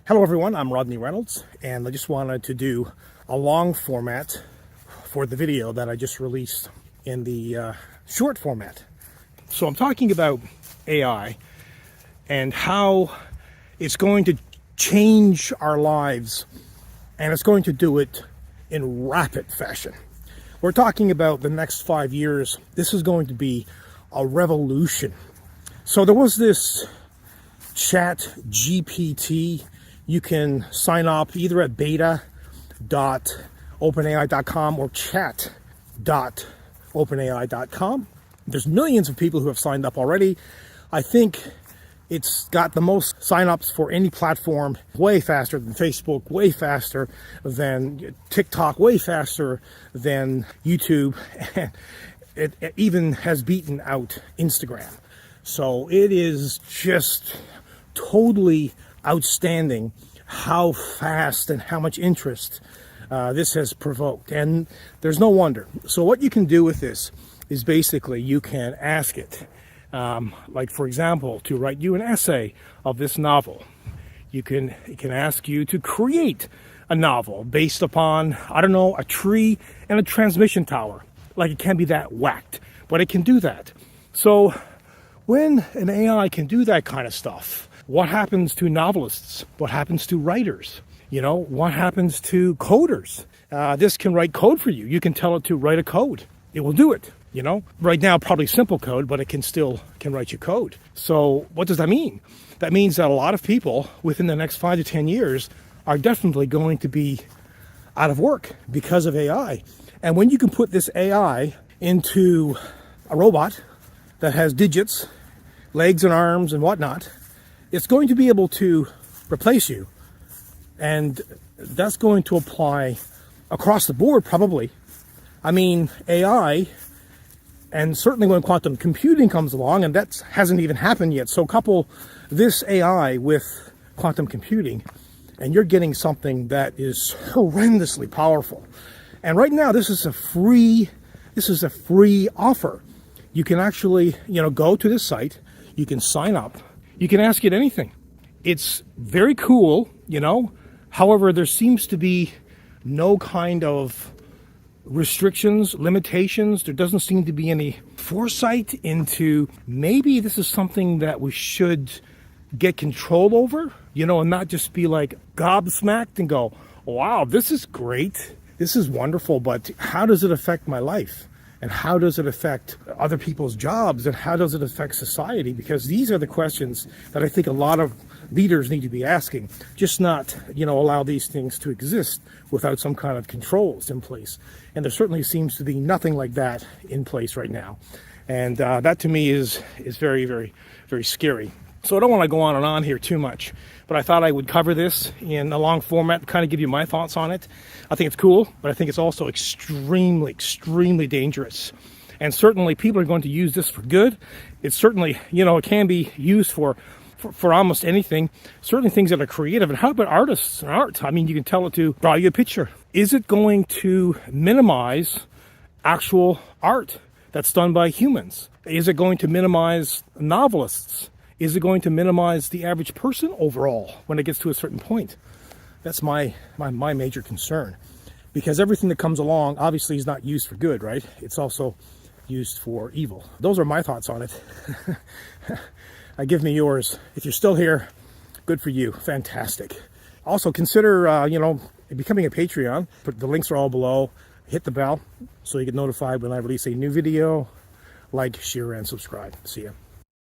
Hello everyone, I'm Rodney Reynolds, and I just wanted to do a long format for the video that I just released in the short format. So I'm talking about AI and how it's going to change our lives, and it's going to do it in rapid fashion. We're talking about the next 5 years. This is going to be a revolution. So there was this ChatGPT. You can sign up either at beta.openai.com or chat.openai.com. There's millions of people who have signed up already. I think it's got the most signups for any platform, way faster than Facebook, way faster than TikTok, way faster than YouTube. And it even has beaten out Instagram. So it is just totally outstanding how fast and how much interest this has provoked, and there's no wonder. So what you can do with this is basically you can ask it, like for example, to write you an essay of this novel. It can ask you to create a novel based upon, I don't know, a tree and a transmission tower. Like, it can't be that whacked, but it can do that. So when an AI can do that kind of stuff, what happens to novelists? What happens to writers? What happens to coders? This can write code for you. You can tell it to write a code. It will do it. Right now, probably simple code, but it can write you code. So what does that mean? That means that a lot of people within the next 5 to 10 years are definitely going to be out of work because of AI. And when you can put this AI into a robot that has digits, legs and arms and whatnot, it's going to be able to replace you. And that's going to apply across the board, probably. I mean, AI, and certainly when quantum computing comes along, and that hasn't even happened yet. So couple this AI with quantum computing, and you're getting something that is horrendously powerful. And right now, this is a free offer. You can actually, go to this site, you can sign up, you can ask it anything. It's very cool, However, there seems to be no kind of restrictions, limitations. There doesn't seem to be any foresight into maybe this is something that we should get control over, and not just be like gobsmacked and go, wow, this is great. This is wonderful, but how does it affect my life? And how does it affect other people's jobs? And how does it affect society? Because these are the questions that I think a lot of leaders need to be asking. Just not, allow these things to exist without some kind of controls in place. And there certainly seems to be nothing like that in place right now. And that to me is very, very, very scary. So I don't want to go on and on here too much, but I thought I would cover this in a long format, kind of give you my thoughts on it. I think it's cool, but I think it's also extremely, extremely dangerous. And certainly people are going to use this for good. It's certainly, it can be used for almost anything, certainly things that are creative. And how about artists and art? I mean, you can tell it to draw you a picture. Is it going to minimize actual art that's done by humans? Is it going to minimize novelists? Is it going to minimize the average person overall when it gets to a certain point? That's my major concern, because everything that comes along obviously is not used for good, right? It's also used for evil. Those are my thoughts on it. Give me yours. If you're still here, good for you. Fantastic. Also consider, becoming a Patreon. The links are all below. Hit the bell so you get notified when I release a new video. Like, share, and subscribe. See ya.